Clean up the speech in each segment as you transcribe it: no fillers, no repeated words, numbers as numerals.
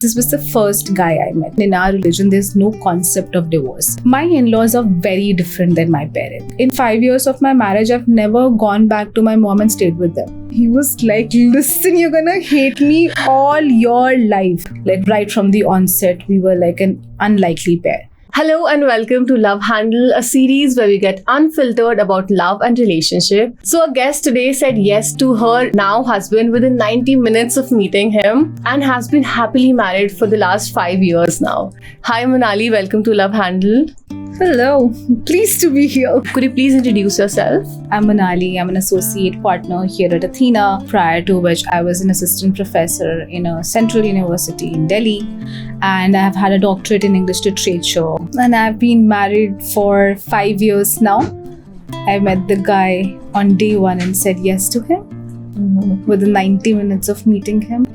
This was the first guy I met. In our religion, there's no concept of divorce. My in-laws are very different than my parents. In 5 years of my marriage, I've never gone back to my mom and stayed with them. He was like, listen, you're gonna hate me all your life. Like right from the onset, we were like an unlikely pair. Hello and welcome to Love Handle, a series where we get unfiltered about love and relationship. So our guest today said yes to her now husband within 90 minutes of meeting him and has been happily married for the last 5 years now. Hi Manali, welcome to Love Handle. Hello, pleased to be here. Could you please introduce yourself? I'm Manali. I'm an associate partner here at Athena, prior to which I was an assistant professor in a central university in Delhi. And I've had a doctorate in English literature. And I've been married for 5 years now. I met the guy on day one and said yes to him. Within 90 minutes of meeting him.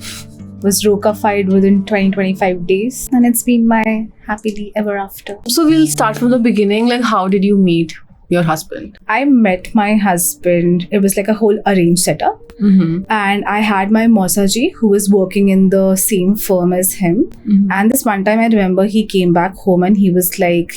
Was roca-fied within 20-25 days. And it's been my happily ever after. So we'll start from the beginning. Like, how did you meet your husband? I met my husband. It was like a whole arranged setup. And I had my Mausaji who was working in the same firm as him. And this one time I remember he came back home and he was like,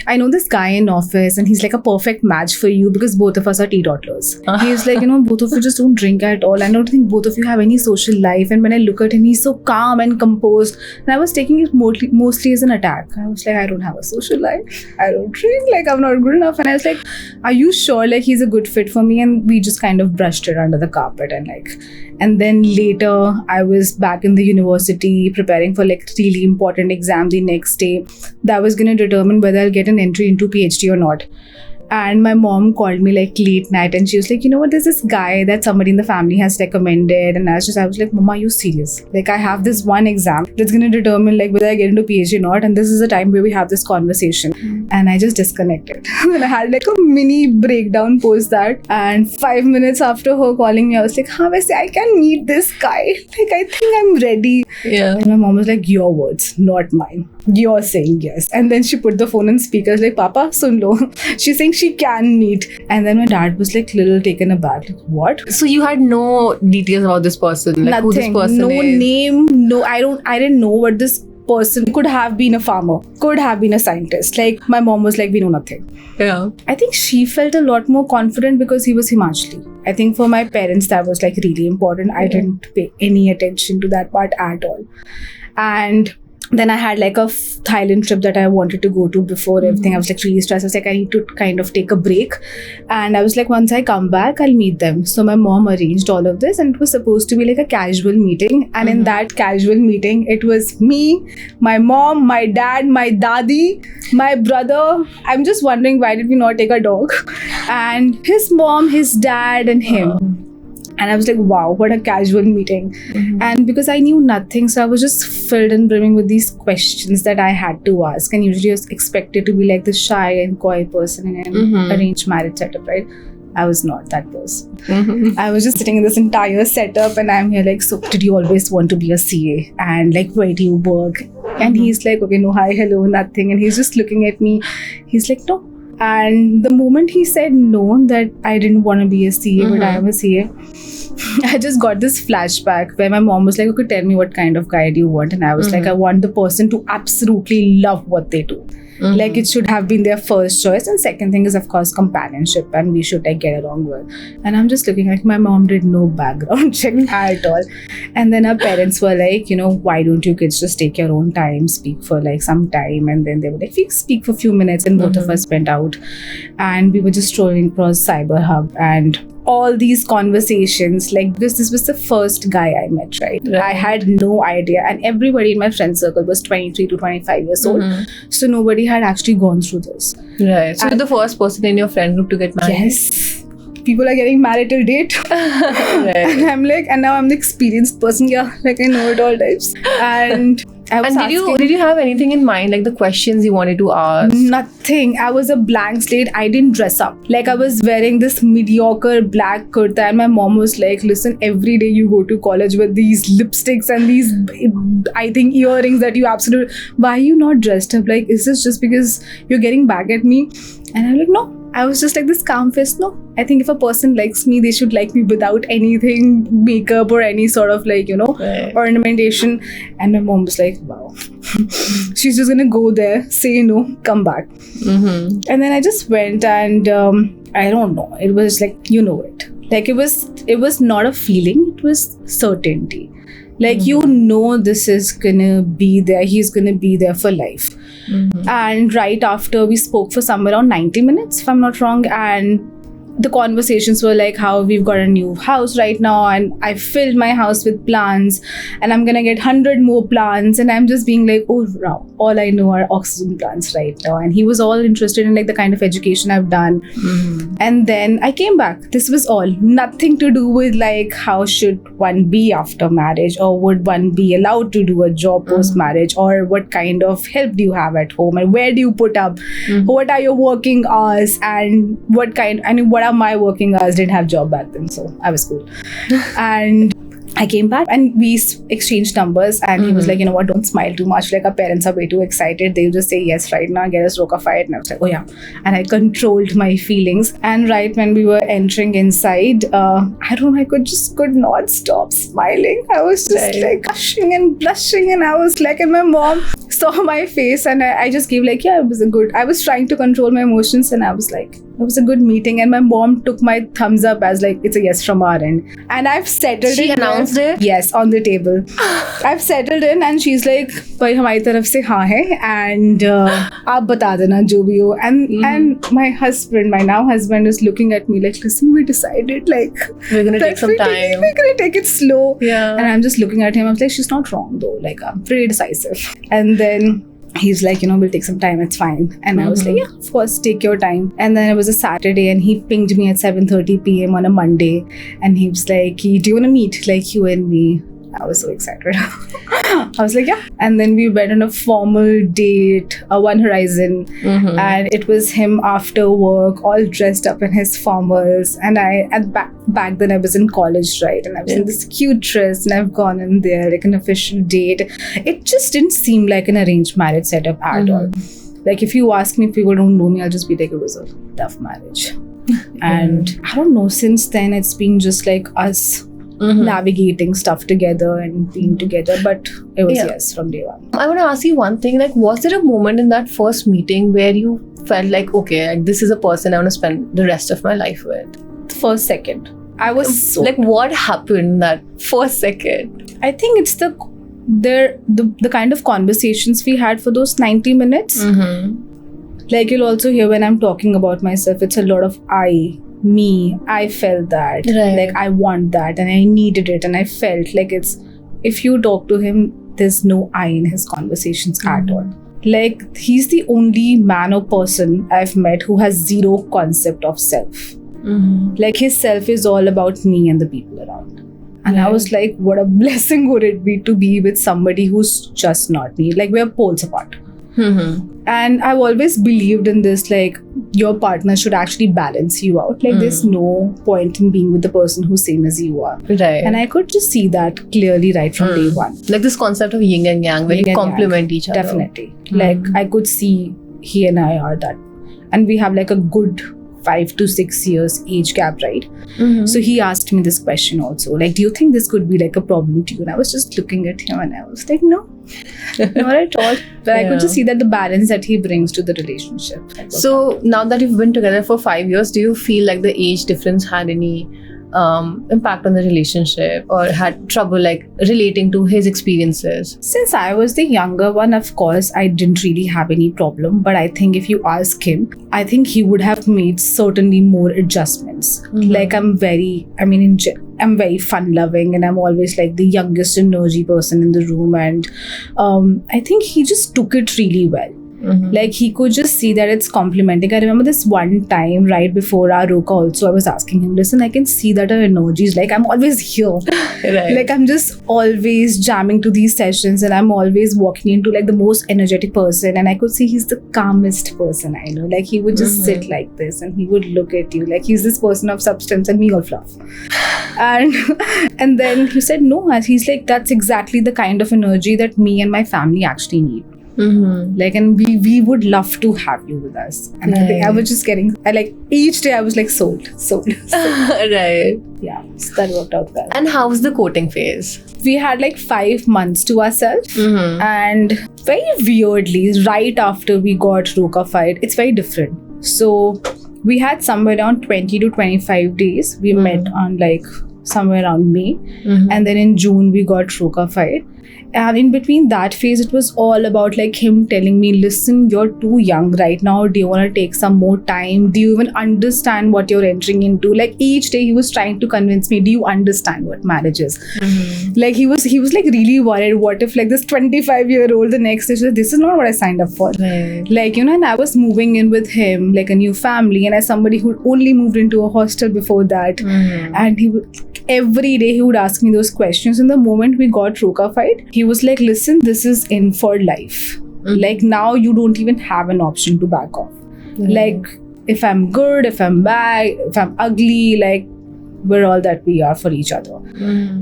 I know this guy in office and he's like a perfect match for you because both of us are teetotalers. He's like, both of you just don't drink at all. I don't think both of you have any social life. And when I look at him, he's so calm and composed. And I was taking it mostly as an attack. I was like, I don't have a social life. I don't drink. Like, I'm not good enough. And I was like, are you sure like he's a good fit for me? And we just kind of brushed it under the carpet and then later I was back in the university preparing for like really important exam the next day that was going to determine whether I'll get an entry into PhD or not. And my mom called me like late night and she was like, you know what, there's this guy that somebody in the family has recommended. And I was like, Mama, are you serious? Like I have this one exam that's going to determine like whether I get into PhD or not. And this is the time where we have this conversation. And I just disconnected. And I had like a mini breakdown post that. And 5 minutes after her calling me, I was like, I can meet this guy. Like I think I'm ready. Yeah. And my mom was like, your words, not mine. You're saying yes. And then she put the phone on speaker. I was like, Papa, sun lo. She's saying she can meet. And then my dad was like little taken aback. Like, what? So you had no details about this person? Like who this Nothing. person No is? name. No, I didn't know what this person could have been. A farmer, could have been a scientist. Like my mom was like, we know nothing. Yeah. I think she felt a lot more confident because he was Himachali. I think for my parents that was like really important. I didn't pay any attention to that part at all. And then I had like a Thailand trip that I wanted to go to before everything. I was like really stressed. I was like, I need to kind of take a break. And I was like, once I come back, I'll meet them. So my mom arranged all of this and it was supposed to be like a casual meeting. And in that casual meeting, it was me, my mom, my dad, my dadi, my brother. I'm just wondering why did we not take a dog? And his mom, his dad and him. And I was like, wow, what a casual meeting. And because I knew nothing, so I was just filled and brimming with these questions that I had to ask. And usually I was expected to be like the shy and coy person in an arranged marriage setup, right? I was not that person. I was just sitting in this entire setup and I'm here like, so did you always want to be a CA? And like, where do you work? And he's like, okay, no, hi, hello, nothing. And he's just looking at me. He's like, no. And the moment he said no, that I didn't want to be a CA, but I am a CA, I just got this flashback where my mom was like, okay, tell me what kind of guy do you want? And I was like, I want the person to absolutely love what they do. Like it should have been their first choice. And second thing is, of course, companionship. And we should like get along well. And I'm just looking like my mom did no background check at all. And then our parents were like, why don't you kids just take your own time, speak for like some time. And then they were like, we speak for a few minutes. And both of us went out. And we were just strolling across Cyber Hub and all these conversations, like this was the first guy I met, right? I had no idea. And everybody in my friend circle was 23 to 25 years old. So nobody had actually gone through this. Right. So you're the first person in your friend group to get married? Yes. People are getting married till date. Right. And I'm like, and now I'm the experienced person. Yeah, like I know it all types. And I was asking, did you have anything in mind, like the questions you wanted to ask? Nothing. I was a blank slate. I didn't dress up. Like I was wearing this mediocre black kurta and my mom was like, listen, every day you go to college with these lipsticks and these, I think, earrings that you absolutely, why are you not dressed up? Like, is this just because you're getting back at me? And I'm like, no. I was just like this calm face. No, I think if a person likes me, they should like me without anything, makeup or any sort of like, Right. ornamentation. And my mom was like, wow. She's just gonna go there, say no, come back. Mm-hmm. And then I just went and I don't know. It was like, it. Like it was not a feeling, it was certainty. Like this is gonna be there, he's gonna be there for life. And right after we spoke for somewhere around 90 minutes, if I'm not wrong, and the conversations were like how we've got a new house right now and I filled my house with plants and I'm gonna get 100 more plants, and I'm just being like, oh wow, all I know are oxygen plants right now. And he was all interested in like the kind of education I've done. And then I came back. This was all nothing to do with like how should one be after marriage, or would one be allowed to do a job post marriage, or what kind of help do you have at home, and where do you put up, what are your working hours, and what are my working hours. Didn't have job back then, so I was cool. And I came back and we exchanged numbers, and he was like, you know what, don't smile too much, like our parents are way too excited, they'll just say yes right now, get us roka fight. And I was like, oh yeah. And I controlled my feelings, and right when we were entering inside, I don't know, I could not stop smiling. I was just like gushing and blushing, and I was like, and my mom saw my face, and I just gave like, yeah, I was trying to control my emotions, and I was like, it was a good meeting. And my mom took my thumbs up as like, it's a yes from our end. And I've settled She announced it? Yes, on the table. I've settled in, and she's like, भाई हमारी तरफ से हाँ है, and आप बता देना जो भी हो. And my now husband is looking at me like, listen, we decided like we're gonna take some time. We're gonna take it slow. Yeah. And I'm just looking at him. I was like, she's not wrong though. Like I'm pretty decisive. And then he's like, we'll take some time, it's fine. And I was like, yeah, of course, take your time. And then it was a Saturday, and he pinged me at 7:30 p.m. on a Monday, and he was like, do you want to meet, like you and me? I was so excited. I was like, yeah. And then we went on a formal date, One Horizon, and it was him after work, all dressed up in his formals. And back then I was in college, right? And I was in this cute dress, and I've gone in there like an official date. It just didn't seem like an arranged marriage setup at all. Like if you ask me, if people don't know me, I'll just be like, it was a tough marriage. And I don't know, since then it's been just like us navigating stuff together and being together, but it was yes from day one. I want to ask you one thing, like was there a moment in that first meeting where you felt like, okay, like, this is a person I want to spend the rest of my life with? The first second, I was so like, what happened that first second? I think it's the kind of conversations we had for those 90 minutes. Like you'll also hear when I'm talking about myself, it's a lot of me, I felt that, like I want that, and I needed it, and I felt like if you talk to him, there's no I in his conversations at all. Like he's the only man or person I've met who has zero concept of self. Like his self is all about me and the people around. And I was like, what a blessing would it be to be with somebody who's just not me. Like we're poles apart. And I've always believed in this, like your partner should actually balance you out. Like there's no point in being with the person who's same as you are. Right. And I could just see that clearly right from day one. Like this concept of yin and yang, where you complement each other. Definitely. Like I could see he and I are that. And we have like a good 5 to 6 years age gap, right? So he asked me this question also, like, do you think this could be like a problem to you? And I was just looking at him, and I was like, no, not at all. But I could just see that the balance that he brings to the relationship. So now that you've been together for 5 years, do you feel like the age difference had any impact on the relationship, or had trouble like relating to his experiences? Since I was the younger one, of course, I didn't really have any problem. But I think if you ask him, I think he would have made certainly more adjustments. Like I'm very fun loving, and I'm always like the youngest energy person in the room. And I think he just took it really well. Like he could just see that it's complimenting. I remember this one time right before our Roka also, I was asking him, listen, I can see that our energy is like, I'm always here. Like I'm just always jamming to these sessions, and I'm always walking into like the most energetic person, and I could see he's the calmest person I know. Like he would just sit like this, and he would look at you like he's this person of substance, and me all fluff. And then he said no, he's like, that's exactly the kind of energy that me and my family actually need. Like, and we would love to have you with us. And I think I was just getting, each day I was like sold. Right. Yeah, so that worked out well. And how was the courting phase? We had like 5 months to ourselves, and very weirdly, right after we got Roca-fied, it's very different. So we had somewhere around 20 to 25 days. We met on like somewhere around May, and then in June we got Roca-fied. And in between that phase, it was all about like him telling me, listen, you're too young right now. Do you want to take some more time? Do you even understand what you're entering into? Like each day he was trying to convince me, do you understand what marriage is? Like he was like really worried. What if like this 25-year-old the next day, this is not what I signed up for. Right. Like, you know, and I was moving in with him, like a new family. And as somebody who only moved into a hostel before that, and he would, every day he would ask me those questions. And the moment we got Roca-fied, he was like, listen, this is in for life. Like now you don't even have an option to back off. Like if I'm good, if I'm bad, if I'm ugly, like we're all that we are for each other.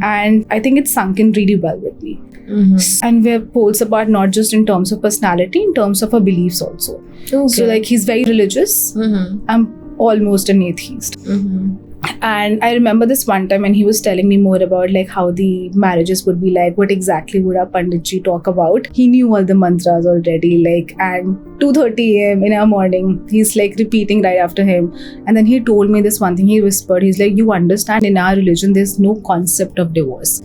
And I think it's sunk in really well with me. And we're poles apart, not just in terms of personality, in terms of our beliefs also. So like he's very religious. I'm almost an atheist. And I remember this one time when he was telling me more about like how the marriages would be like, what exactly would our Panditji talk about. He knew all the mantras already, like, and 2:30 a.m. in our morning, he's like repeating right after him. And then he told me this one thing, he whispered, he's like, you understand, in our religion, there's no concept of divorce.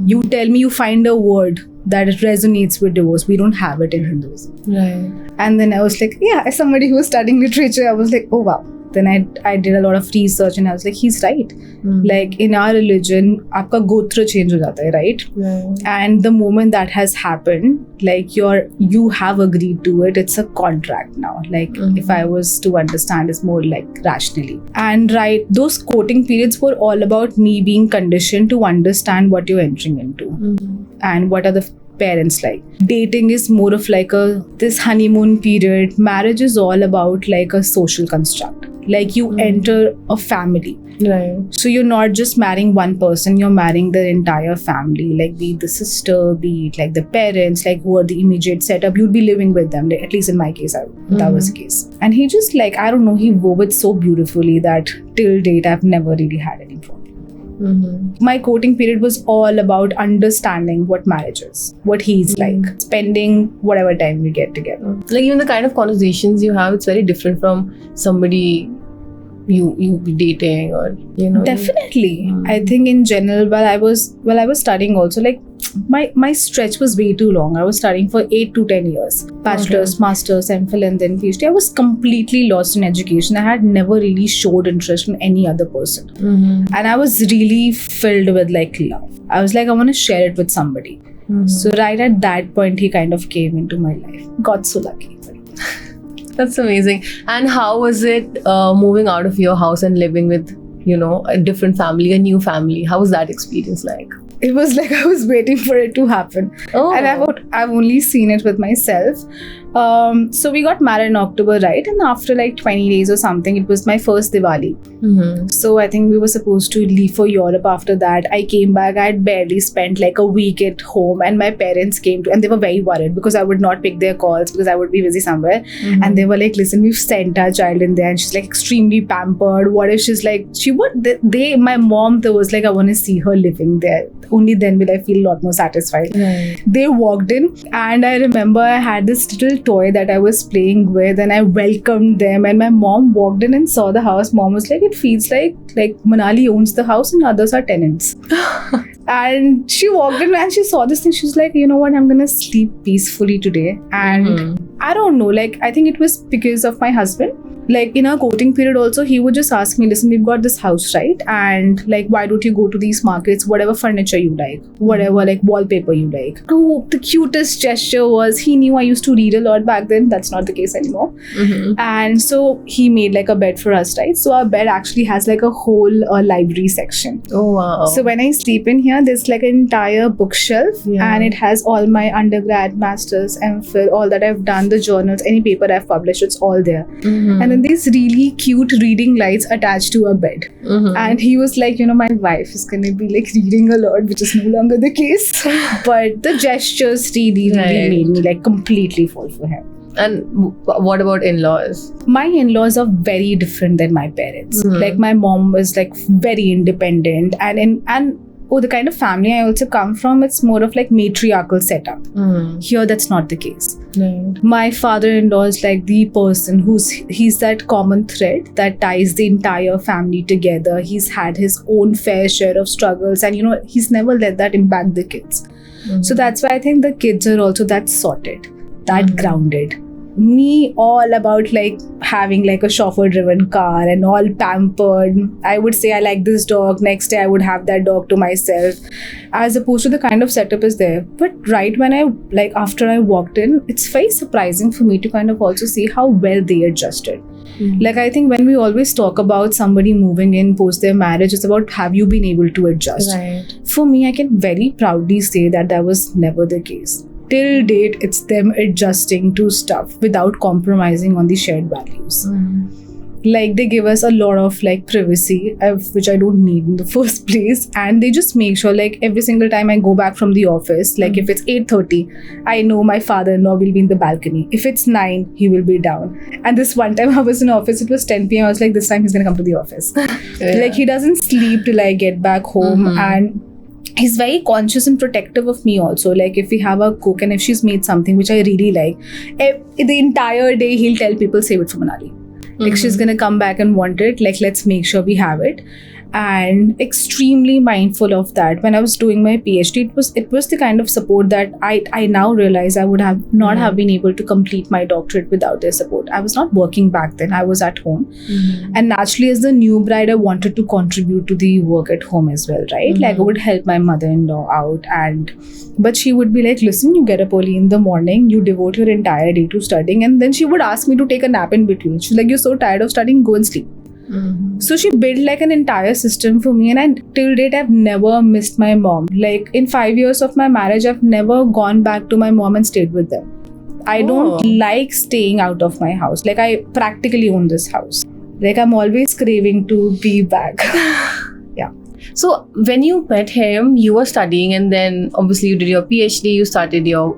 You tell me you find a word that resonates with divorce. We don't have it in Hinduism. Right. And then I was like, yeah, as somebody who was studying literature, I was like, oh wow. Then I did a lot of research and I was like, he's right. Like in our religion, aapka gotra change ho jata hai, right? And the moment that has happened, like you have agreed to it. It's a contract now. Like if I was to understand, it's more like rationally. And right, those courting periods were all about me being conditioned to understand what you're entering into and what are the parents like. Dating is more of like this honeymoon period. Marriage is all about like a social construct. Like you enter a family. Right. So you're not just marrying one person, you're marrying the entire family. Like be it the sister, be it like the parents, like who are the immediate setup. You'd be living with them. Like, at least in my case, that was the case. And he just like, I don't know, he wove it so beautifully that till date, I've never really had any problem. My courting period was all about understanding what marriage is, what he's like, spending whatever time we get together. Like even the kind of conversations you have, it's very different from somebody you be dating, or you know. Definitely. I think in general, while I was studying also, like my stretch was way too long. I was studying for 8 to 10 years. Bachelor's, master's, MPhil, and then PhD. I was completely lost in education. I had never really showed interest in any other person. And I was really filled with like love. I was like, I want to share it with somebody. So right at that point, he kind of came into my life. Got so lucky. That's amazing. And how was it moving out of your house and living with, you know, a different family, a new family? How was that experience like? It was like I was waiting for it to happen. And I've only seen it with myself. So we got married in October, right? And after like 20 days or something, it was my first Diwali. So I think we were supposed to leave for Europe after that. I came back. I had barely spent like a week at home, and my parents came to, and they were very worried because I would not pick their calls because I would be busy somewhere. And they were like, listen, we've sent our child in there and she's like extremely pampered. What if she's like, my mom, there was like, I want to see her living there. Only then will I feel a lot more satisfied. They walked in, and I remember I had this little toy that I was playing with, and I welcomed them, and my mom walked in and saw the house. Mom was like, it feels like Manali owns the house and others are tenants. And she walked in and she saw this thing. She was like, you know what, I'm gonna sleep peacefully today. And I don't know, like I think it was because of my husband. Like in our courting period also, he would just ask me, listen, we've got this house, right? And like, why don't you go to these markets, whatever furniture you like, whatever like wallpaper you like. Oh, the cutest gesture was, he knew I used to read a lot back then. That's not the case anymore. And so he made like a bed for us, right? So our bed actually has like a whole library section. Oh wow. So when I sleep in here, there's like an entire bookshelf, and it has all my undergrad, masters, MPhil, all that I've done, the journals, any paper I've published, it's all there. And then these really cute reading lights attached to a bed. And he was like, my wife is going to be like reading a lot, which is no longer the case. But the gestures really made me like completely fall for him. And what about in-laws? My in-laws are very different than my parents. Like my mom was like very independent, and the kind of family I also come from, it's more of like matriarchal setup. Here that's not the case. My father-in-law is like the person he's that common thread that ties the entire family together. He's had his own fair share of struggles, and he's never let that impact the kids. So that's why I think the kids are also that sorted, that grounded. Me, all about like having like a chauffeur-driven car and all pampered. I would say I like this dog. Next day I would have that dog to myself, as opposed to the kind of setup is there. But right when after I walked in, it's very surprising for me to kind of also see how well they adjusted. Like I think when we always talk about somebody moving in post their marriage, it's about have you been able to adjust. For me, I can very proudly say that was never the case. Till date, it's them adjusting to stuff without compromising on the shared values. Like they give us a lot of like privacy, which I don't need in the first place, and they just make sure like every single time I go back from the office, like if it's 8:30, I know my father-in-law will be in the balcony. If it's 9, he will be down. And this one time I was in office, it was 10 p.m. I was like, this time he's gonna come to the office. Like he doesn't sleep till I get back home, and he's very conscious and protective of me also. Like if we have a cook and if she's made something which I really like, the entire day he'll tell people, save it for Manali. Like she's gonna come back and want it, like let's make sure we have it. And extremely mindful of that. When I was doing my PhD, it was the kind of support that I now realize I would have not have been able to complete my doctorate without their support. I was not working back then, I was at home. And naturally as the new bride, I wanted to contribute to the work at home as well, right? Like I would help my mother-in-law out, but she would be like, listen, you get up early in the morning, you devote your entire day to studying, and then she would ask me to take a nap in between. She's like, you're so tired of studying, go and sleep. So she built like an entire system for me, and till date I've never missed my mom. Like in 5 years of my marriage, I've never gone back to my mom and stayed with them. I don't like staying out of my house. Like I practically own this house. Like I'm always craving to be back. So when you met him, you were studying, and then obviously you did your PhD, you started your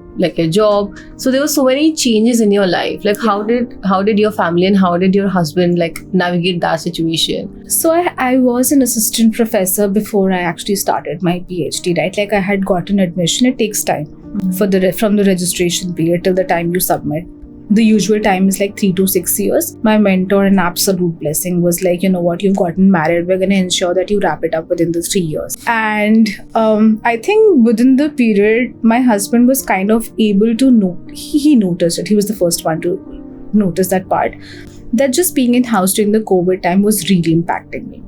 job. So there were so many changes in your life. Like how did your family and how did your husband like navigate that situation? So I was an assistant professor before I actually started my PhD, right? Like I had gotten admission. It takes time from the registration period till the time you submit. The usual time is like 3 to 6 years. My mentor, an absolute blessing, was like, you know what, you've gotten married. We're going to ensure that you wrap it up within the 3 years. And I think within the period, my husband was kind of able to know. He noticed it. He was the first one to notice that part. That just being in house during the COVID time was really impacting me.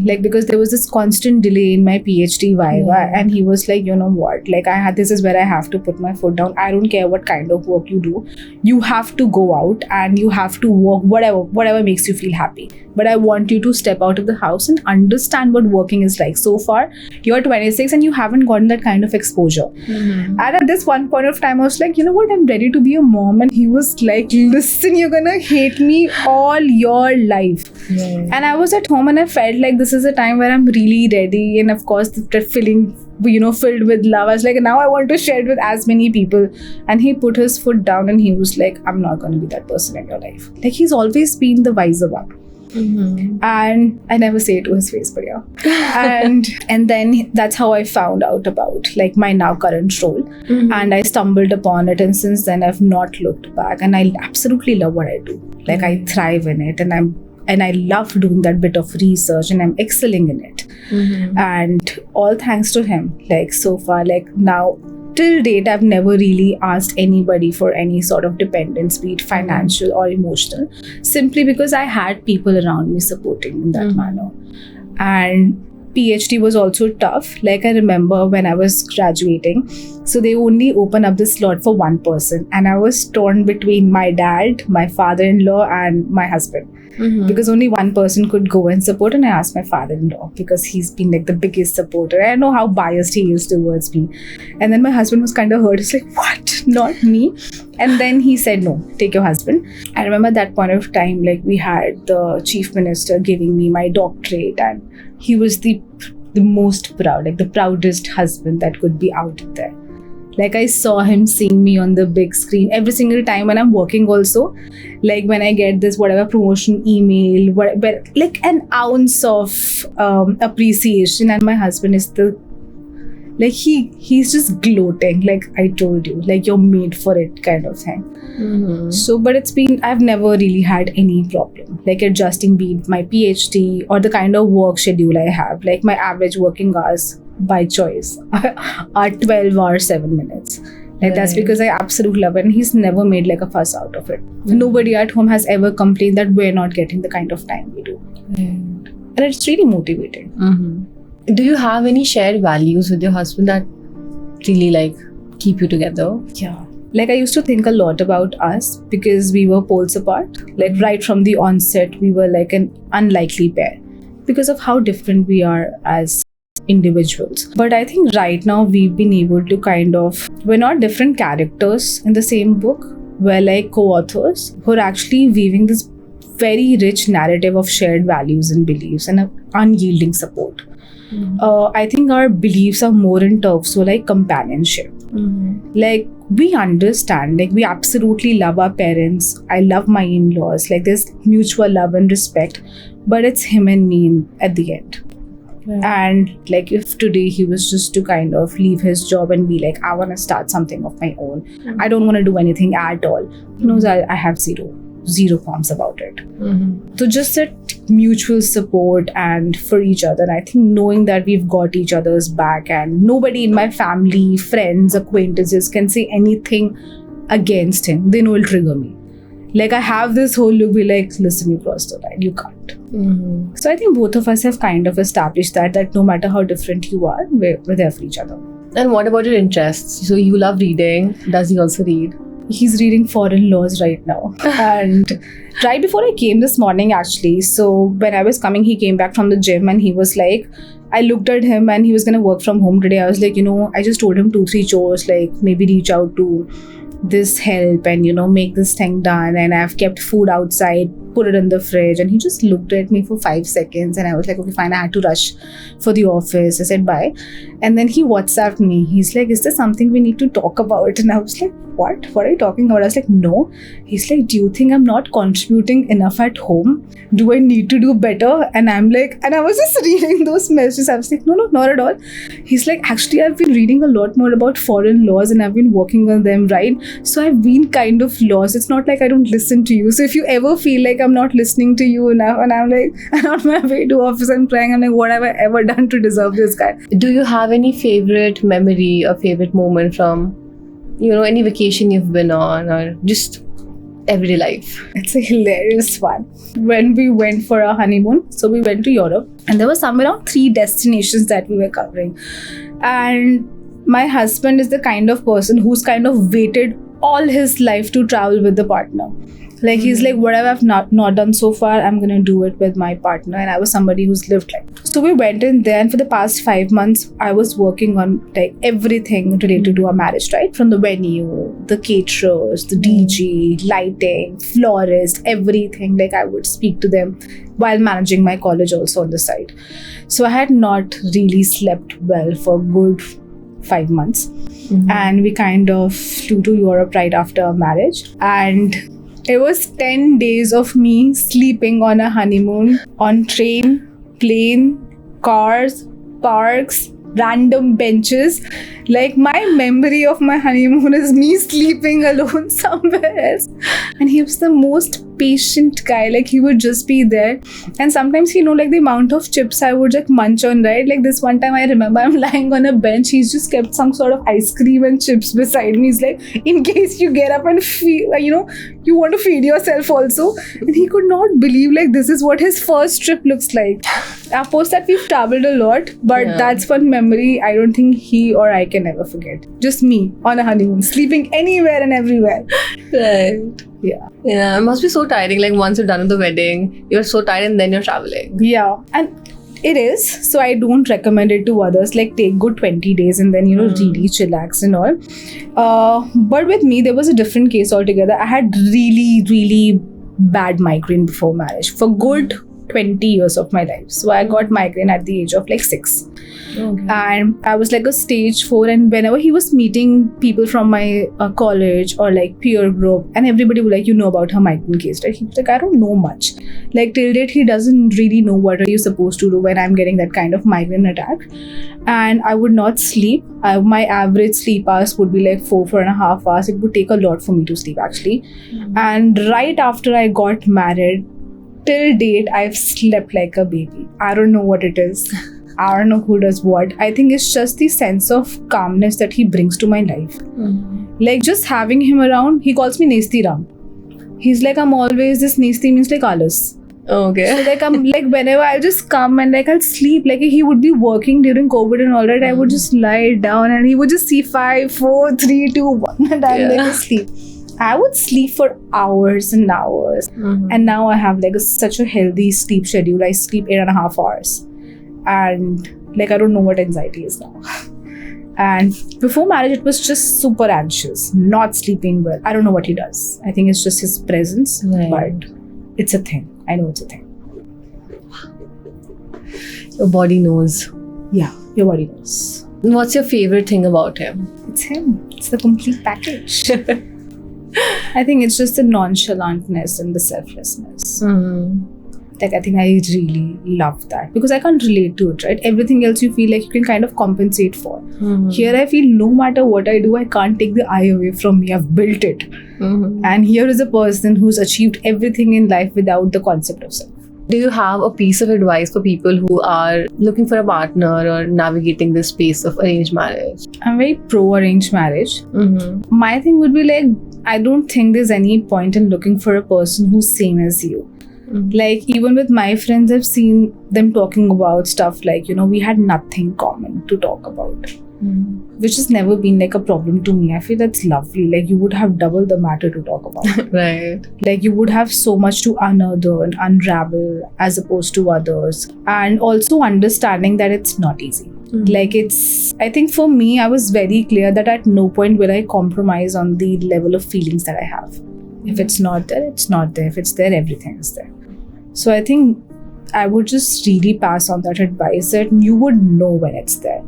Like because there was this constant delay in my PhD viva, and he was like, you know what, like this is where I have to put my foot down. I don't care what kind of work you do. You have to go out and you have to work whatever makes you feel happy. But I want you to step out of the house and understand what working is like. So far, you're 26 and you haven't gotten that kind of exposure. And at this one point of time, I was like, you know what, I'm ready to be a mom. And he was like, listen, you're gonna hate me all your life. And I was at home and I felt like this is a time where I'm really ready. And of course, that feeling, filled with love. I was like, now I want to share it with as many people. And he put his foot down and he was like, I'm not going to be that person in your life. Like he's always been the wiser one. And I never say it to his face, but yeah. And then that's how I found out about like my now current role. And I stumbled upon it, and since then I've not looked back. And I absolutely love what I do. Like I thrive in it, and I love doing that bit of research, and I'm excelling in it. And all thanks to him. Like so far, like now till date, I've never really asked anybody for any sort of dependence, be it financial or emotional, simply because I had people around me supporting in that manner. And PhD was also tough. Like I remember when I was graduating, so they only open up the slot for one person, and I was torn between my dad, my father-in-law, and my husband. because only one person could go and support, and I asked my father-in-law because he's been like the biggest supporter. I know how biased he is towards me. And then my husband was kind of hurt. He's like, what? Not me? And then he said, no, take your husband. I remember at that point of time, like we had the chief minister giving me my doctorate, and he was the most proud, like the proudest husband that could be out there. Like I saw him seeing me on the big screen every single time when I'm working also. Like when I get this whatever promotion email, whatever, like an ounce of appreciation, and my husband is like he's just gloating, like I told you, like you're made for it kind of thing. So but I've never really had any problem like adjusting, be it my PhD or the kind of work schedule I have. Like my average working hours by choice are 12 hours 7 minutes. Like that's because I absolutely love it, and he's never made like a fuss out of it. Nobody at home has ever complained that we're not getting the kind of time we do. And it's really motivating. Do you have any shared values with your husband that really like keep you together? Yeah. Like I used to think a lot about us because we were poles apart. Like right from the onset, we were like an unlikely pair because of how different we are as individuals. But I think right now we've been able to we're not different characters in the same book. We're like co-authors who are actually weaving this very rich narrative of shared values and beliefs and unyielding support. I think our beliefs are more in terms of like companionship. Like we understand, like we absolutely love our parents. I love my in-laws. Like there's mutual love and respect, but it's him and me at the end. And like if today he was just to kind of leave his job and be like, I want to start something of my own. I don't want to do anything at all. He knows I have zero qualms about it. So just that mutual support and for each other. I think knowing that we've got each other's back, and nobody in my family, friends, acquaintances can say anything against him. They know it'll trigger me. Like I have this whole look, be like, listen, you crossed the line, you can't. So I think both of us have kind of established that no matter how different you are, we're there for each other. And what about your interests? So you love reading. Does he also read? He's reading foreign laws right now. And right before I came this morning actually, so when I was coming, he came back from the gym and he was like, I looked at him and he was going to work from home today. I was like, I just told him 2-3 chores, like maybe reach out to this help and make this thing done, and I've kept food outside, put it in the fridge. And he just looked at me for 5 seconds and I was like, okay fine, I had to rush for the office. I said bye, and then he WhatsApped me. He's like, is there something we need to talk about? And I was like, what are you talking about? I was like, no. He's like, do you think I'm not contributing enough at home? Do I need to do better? And I'm like, and I was just reading those messages. I was like, no, not at all. He's like, actually I've been reading a lot more about foreign laws and I've been working on them, right? So I've been kind of lost. It's not like I don't listen to you. So if you ever feel like I'm not listening to you enough, and I'm like, I'm on my way to office, I'm crying, I'm like, what have I ever done to deserve this guy? Do you have any favorite memory or favorite moment from any vacation you've been on, or just everyday life? It's a hilarious one. When we went for our honeymoon, so we went to Europe, and there were somewhere around 3 destinations that we were covering. And my husband is the kind of person who's kind of waited all his life to travel with the partner. Like he's like, whatever I've not done so far, I'm gonna do it with my partner. And I was somebody who's lived like. So we went in there, and for the past 5 months, I was working on like everything related to our marriage, right? From the venue, the caterers, the DJ, lighting, florist, everything. Like I would speak to them while managing my college also on the side. So I had not really slept well for a good 5 months. And we kind of flew to Europe right after our marriage. And it was 10 days of me sleeping on a honeymoon, on train, plane, cars, parks, random benches. Like my memory of my honeymoon is me sleeping alone somewhere else. And he was the most patient guy. Like he would just be there. And sometimes like the amount of chips I would like munch on, right? Like this one time I remember I'm lying on a bench. He's just kept some sort of ice cream and chips beside me. He's like, in case you get up and feel, you want to feed yourself also. And he could not believe like this is what his first trip looks like. Post that we've traveled a lot, but that's one memory I don't think he or I can ever forget. Just me on a honeymoon, sleeping anywhere and everywhere. Right. Yeah. Yeah, it must be so tiring. Like once you're done with the wedding, you're so tired and then you're traveling. Yeah. And it is. So I don't recommend it to others. Like take good 20 days and then, really chillax and all. But with me, there was a different case altogether. I had really, really bad migraine before marriage for good 20 years of my life. So I got migraine at the age of like 6. Okay. And I was like a stage 4, and whenever he was meeting people from my college or like peer group, and everybody would like, about her migraine case, right? He was like, I don't know much. Like till date, he doesn't really know what are you supposed to do when I'm getting that kind of migraine attack. And I would not sleep. My average sleep hours would be like 4.5 hours. It would take a lot for me to sleep actually. And right after I got married, till date, I've slept like a baby. I don't know what it is. I don't know who does what. I think it's just the sense of calmness that he brings to my life. Like just having him around, he calls me Nesti Ram. He's like, I'm always, this Nesti means like Alas. Okay. So like I'm like whenever I'll just come and like I'll sleep. Like he would be working during COVID and all that. I would just lie down and he would just see 5, 4, 3, 2, 1 and I'm like asleep. I would sleep for hours and hours. And now I have like such a healthy sleep schedule. I sleep 8.5 hours. And like I don't know what anxiety is now. And before marriage it was just super anxious, not sleeping well. I don't know what he does. I think it's just his presence, but it's a thing. I know it's a thing. Your body knows. Yeah, your body knows. What's your favorite thing about him? It's him. It's the complete package. I think it's just the nonchalantness and the selflessness. Like I think I really love that because I can't relate to it, right? Everything else you feel like you can kind of compensate for. Here I feel no matter what I do, I can't take the eye away from me. I've built it. And here is a person who's achieved everything in life without the concept of self. Do you have a piece of advice for people who are looking for a partner or navigating this space of arranged marriage? I'm very pro arranged marriage. My thing would be like, I don't think there's any point in looking for a person who's same as you. Like even with my friends, I've seen them talking about stuff like, we had nothing common to talk about, which has never been like a problem to me. I feel that's lovely. Like you would have double the matter to talk about. Right. Like you would have so much to unearth and unravel as opposed to others. And also understanding that it's not easy. Like I think for me, I was very clear that at no point will I compromise on the level of feelings that I have. If it's not there, it's not there. If it's there, everything is there. So I think I would just really pass on that advice that you would know when it's there.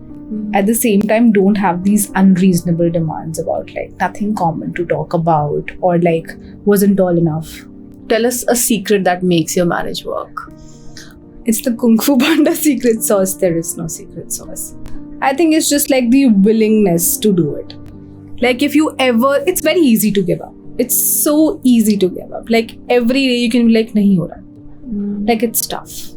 At the same time, don't have these unreasonable demands about like nothing common to talk about or like wasn't tall enough. Tell us a secret that makes your marriage work. It's the Kung Fu Panda secret sauce. There is no secret sauce. I think it's just like the willingness to do it. Like if you ever, it's very easy to give up. It's so easy to give up. Like every day you can be like, nahi ho raha. Like it's tough.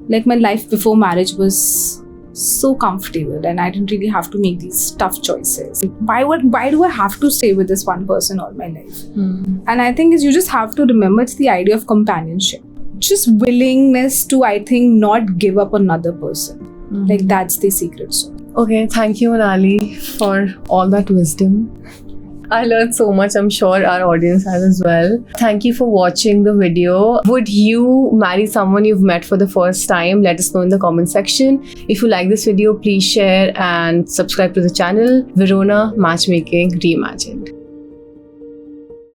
Like my life before marriage was so comfortable and I didn't really have to make these tough choices. Why do I have to stay with this one person all my life? And I think you just have to remember it's the idea of companionship. Just willingness to, I think, not give up another person. Like that's the secret sauce. Okay, thank you Manali for all that wisdom. I learned so much. I'm sure our audience has as well. Thank you for watching the video. Would you marry someone you've met for the first time? Let us know in the comment section. If you like this video, please share and subscribe to the channel. Verona Matchmaking Reimagined.